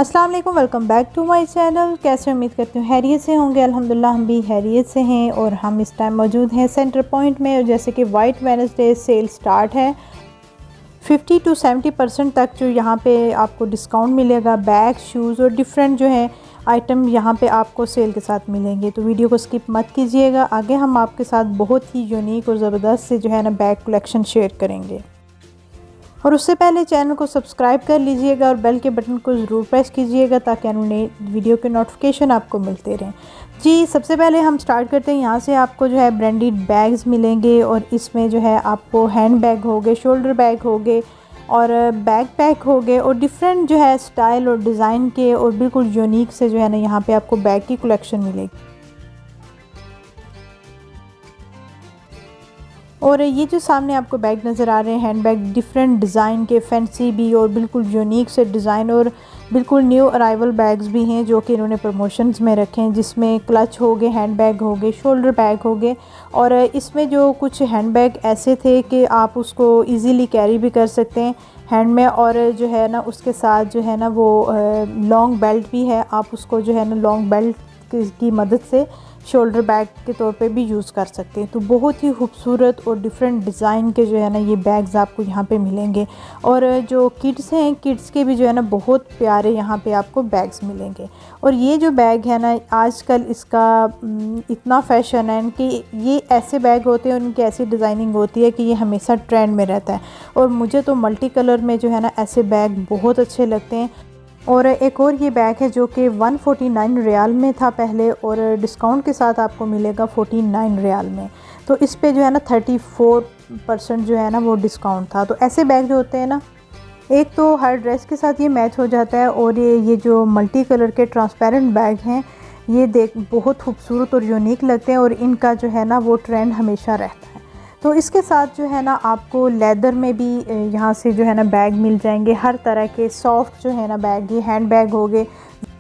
अस्सलाम वालेकुम, welcome back to my channel. कैसे उम्मीद करती हूँ हैरियत से होंगे। अल्हम्दुलिल्लाह हम भी हैरियत से हैं और हम इस टाइम मौजूद हैं सेंटर पॉइंट में। और जैसे कि वाइट वेडनेसडे सेल स्टार्ट है, 50 to 70% तक जो यहाँ पे आपको डिस्काउंट मिलेगा। बैग, शूज़ और डिफरेंट जो है आइटम यहाँ पे आपको सेल के साथ मिलेंगे। तो वीडियो को स्किप मत कीजिएगा। आगे हम आपके साथ बहुत ही यूनिक और ज़बरदस्त से जो है ना बैग कलेक्शन शेयर करेंगे। और उससे पहले चैनल को सब्सक्राइब कर लीजिएगा और बेल के बटन को ज़रूर प्रेस कीजिएगा ताकि नए वीडियो के नोटिफिकेशन आपको मिलते रहें। जी, सबसे पहले हम स्टार्ट करते हैं। यहाँ से आपको जो है ब्रांडेड बैग्स मिलेंगे और इसमें जो है आपको हैंड बैग हो गए, शोल्डर बैग हो गए और बैग पैक हो गए और डिफरेंट जो है स्टाइल और डिज़ाइन के और बिल्कुल यूनिक से जो है ना यहाँ पे आपको बैग की कलेक्शन मिलेगी। और ये जो सामने आपको बैग नज़र आ रहे हैं, हैंड बैग डिफरेंट डिज़ाइन के, फैंसी भी और बिल्कुल यूनिक से डिज़ाइन और बिल्कुल न्यू अराइवल बैग्स भी हैं जो कि इन्होंने प्रमोशंस में रखे हैं, जिसमें क्लच हो गए, हैंड बैग हो गए, शोल्डर बैग हो गए। और इसमें जो कुछ हैंड बैग ऐसे थे कि आप उसको इजीली कैरी भी कर सकते हैं हैंड में, और जो है ना उसके साथ जो है ना वो लॉन्ग बेल्ट भी है। आप उसको जो है ना लॉन्ग बेल्ट की मदद से शोल्डर बैग के तौर पे भी यूज़ कर सकते हैं। तो बहुत ही खूबसूरत और डिफरेंट डिज़ाइन के जो है ना ये बैग्स आपको यहाँ पे मिलेंगे। और जो किड्स हैं, किड्स के भी जो है ना बहुत प्यारे यहाँ पे आपको बैग्स मिलेंगे। और ये जो बैग है ना, आजकल इसका इतना फ़ैशन है कि ये ऐसे बैग होते हैं, उनकी ऐसी डिज़ाइनिंग होती है कि ये हमेशा ट्रेंड में रहता है। और मुझे तो मल्टी कलर में जो है ना ऐसे बैग बहुत अच्छे लगते हैं। और एक और ये बैग है जो कि 149 रियाल में था पहले और डिस्काउंट के साथ आपको मिलेगा 49 रियाल में। तो इस पे जो है ना 34% जो है ना वो डिस्काउंट था। तो ऐसे बैग जो होते हैं ना, एक तो हर ड्रेस के साथ ये मैच हो जाता है और ये जो मल्टी कलर के ट्रांसपेरेंट बैग हैं, ये देख बहुत खूबसूरत और यूनिक लगते हैं और इनका जो है ना वो ट्रेंड हमेशा रहता है। तो इसके साथ जो है ना आपको लेदर में भी यहाँ से जो है ना बैग मिल जाएंगे, हर तरह के सॉफ्ट जो है ना बैग, ये हैंड बैग हो गए।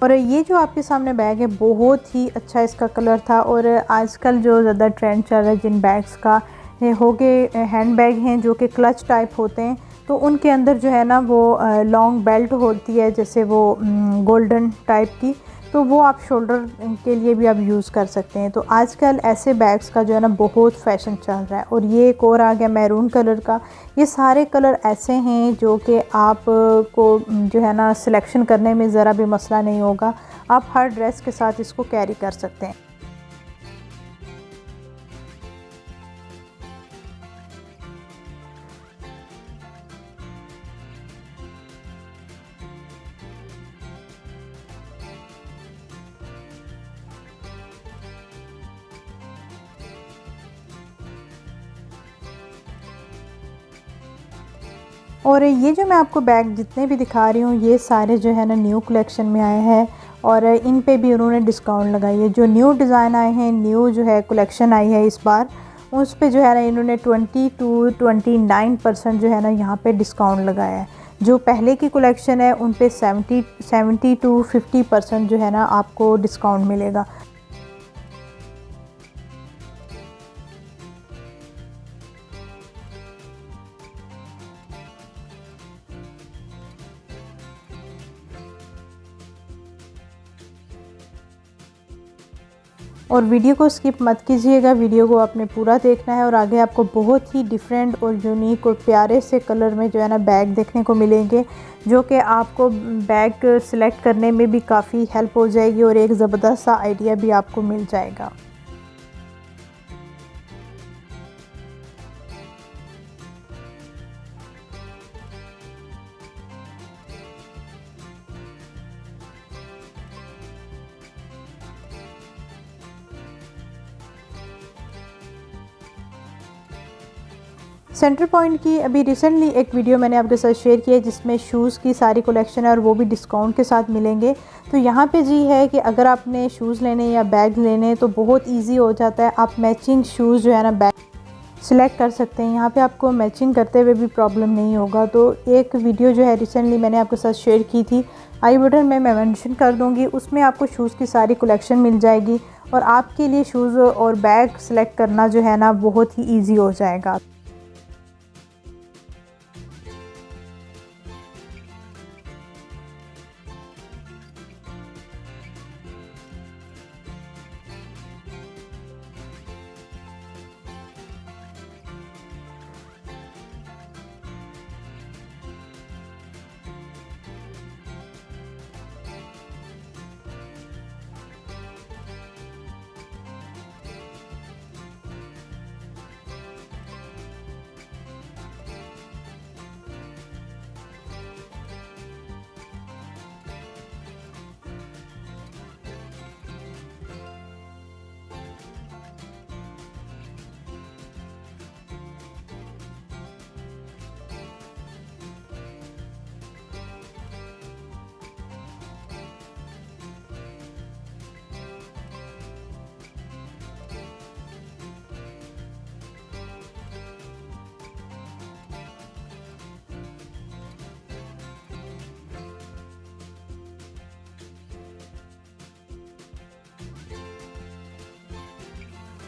और ये जो आपके सामने बैग है बहुत ही अच्छा इसका कलर था। और आजकल जो ज़्यादा ट्रेंड चल रहा है जिन बैग्स का, ये हो गए हैंड बैग हैं जो कि क्लच टाइप होते हैं। तो उनके अंदर जो है ना वो लॉन्ग बेल्ट होती है, जैसे वो गोल्डन टाइप की, तो वो आप शोल्डर के लिए भी आप यूज़ कर सकते हैं। तो आजकल ऐसे बैग्स का जो है ना बहुत फ़ैशन चल रहा है। और ये एक और आ गया मैरून कलर का। ये सारे कलर ऐसे हैं जो कि आप को जो है ना सिलेक्शन करने में ज़रा भी मसला नहीं होगा। आप हर ड्रेस के साथ इसको कैरी कर सकते हैं। और ये जो मैं आपको बैग जितने भी दिखा रही हूँ, ये सारे जो है ना न्यू कलेक्शन में आए हैं और इन पे भी उन्होंने डिस्काउंट लगाई है। जो न्यू डिज़ाइन आए हैं, न्यू जो है कलेक्शन आई है इस बार, उस पे जो है ना इन्होंने 20 to 29% जो है ना यहाँ पे डिस्काउंट लगाया है। जो पहले की कलेक्शन है उन पे 70 to 50% जो है ना आपको डिस्काउंट मिलेगा। और वीडियो को स्किप मत कीजिएगा, वीडियो को आपने पूरा देखना है। और आगे आपको बहुत ही डिफरेंट और यूनिक और प्यारे से कलर में जो है ना बैग देखने को मिलेंगे, जो कि आपको बैग सिलेक्ट करने में भी काफ़ी हेल्प हो जाएगी और एक ज़बरदस्त सा आइडिया भी आपको मिल जाएगा। सेंटर पॉइंट की अभी रिसेंटली एक वीडियो मैंने आपके साथ शेयर किया है जिसमें शूज़ की सारी कलेक्शन है और वो भी डिस्काउंट के साथ मिलेंगे। तो यहाँ पे जी है कि अगर आपने शूज़ लेने या बैग लेने तो बहुत इजी हो जाता है। आप मैचिंग शूज़ जो है ना बैग सिलेक्ट कर सकते हैं। यहाँ पे आपको मैचिंग करते हुए भी प्रॉब्लम नहीं होगा। तो एक वीडियो जो है रिसेंटली मैंने आपके साथ शेयर की थी, आई बटन में मैं मेंशन कर दूँगी, उसमें आपको शूज़ की सारी कलेक्शन मिल जाएगी और आपके लिए शूज़ और बैग सिलेक्ट करना जो है ना बहुत ही ईजी हो जाएगा।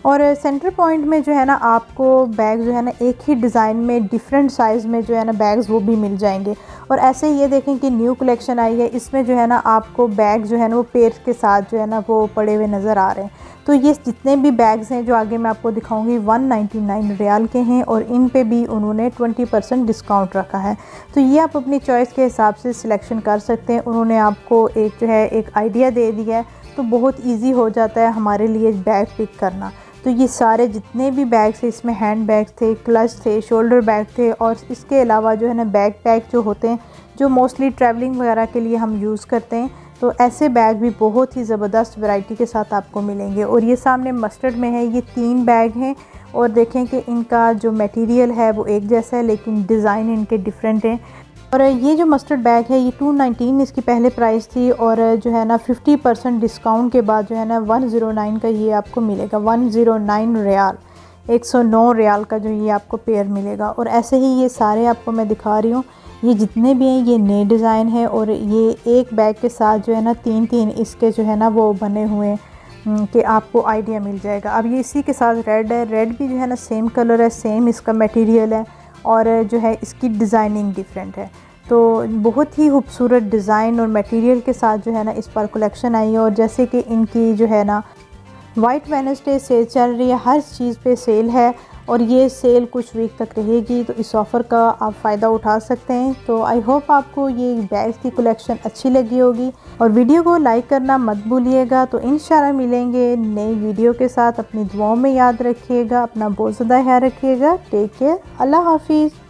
और सेंटर पॉइंट में जो है ना आपको बैग जो है ना एक ही डिज़ाइन में डिफरेंट साइज़ में जो है ना बैग्स वो भी मिल जाएंगे। और ऐसे ये देखें कि न्यू कलेक्शन आई है, इसमें जो है ना आपको बैग जो है ना वो पेयर के साथ जो है ना वो पड़े हुए नज़र आ रहे हैं। तो ये जितने भी बैग्स हैं जो आगे मैं आपको दिखाऊंगी 199 रियाल के हैं और इन पे भी उन्होंने 20% डिस्काउंट रखा है। तो ये आप अपनी चॉइस के हिसाब से सिलेक्शन कर सकते हैं। उन्होंने आपको एक जो है एक आइडिया दे दिया है, तो बहुत ईजी हो जाता है हमारे लिए बैग पिक करना। तो ये सारे जितने भी बैग्स थे इसमें हैंड बैग्स थे, क्लच थे, शोल्डर बैग थे और इसके अलावा जो है ना बैग पैक जो होते हैं जो मोस्टली ट्रैवलिंग वगैरह के लिए हम यूज़ करते हैं। तो ऐसे बैग भी बहुत ही ज़बरदस्त वैरायटी के साथ आपको मिलेंगे। और ये सामने मस्टर्ड में है, ये 3 बैग हैं और देखें कि इनका जो मटेरियल है वो एक जैसा है लेकिन डिज़ाइन इनके डिफरेंट हैं। और ये जो मस्टर्ड बैग है ये 219 इसकी पहले प्राइस थी और जो है ना 50% डिस्काउंट के बाद जो है ना 109 का ये आपको मिलेगा। 109 रियाल, 109 रियाल का जो ये आपको पेयर मिलेगा। और ऐसे ही ये सारे आपको मैं दिखा रही हूँ, ये जितने भी हैं ये नए डिज़ाइन है और ये एक बैग के साथ जो है ना 3-3 इसके जो है ना वो बने हुए हैं कि आपको आइडिया मिल जाएगा। अब ये इसी के साथ रेड है, रेड भी जो है ना सेम कलर है, सेम इसका मटेरियल है और जो है इसकी डिज़ाइनिंग डिफरेंट है। तो बहुत ही खूबसूरत डिज़ाइन और मटेरियल के साथ जो है ना इस पर कलेक्शन आई है। और जैसे कि इनकी जो है ना वाइट वेडनेसडे सेल चल रही है, हर चीज़ पे सेल है और ये सेल कुछ वीक तक रहेगी, तो इस ऑफ़र का आप फ़ायदा उठा सकते हैं। तो आई होप आपको ये बैग्स की कलेक्शन अच्छी लगी होगी और वीडियो को लाइक करना मत भूलिएगा। तो इंशाल्लाह मिलेंगे नई वीडियो के साथ। अपनी दुआओं में याद रखिएगा, अपना बहुत ज़्यादा ख्याल रखिएगा। टेक केयर, अल्लाह हाफिज़।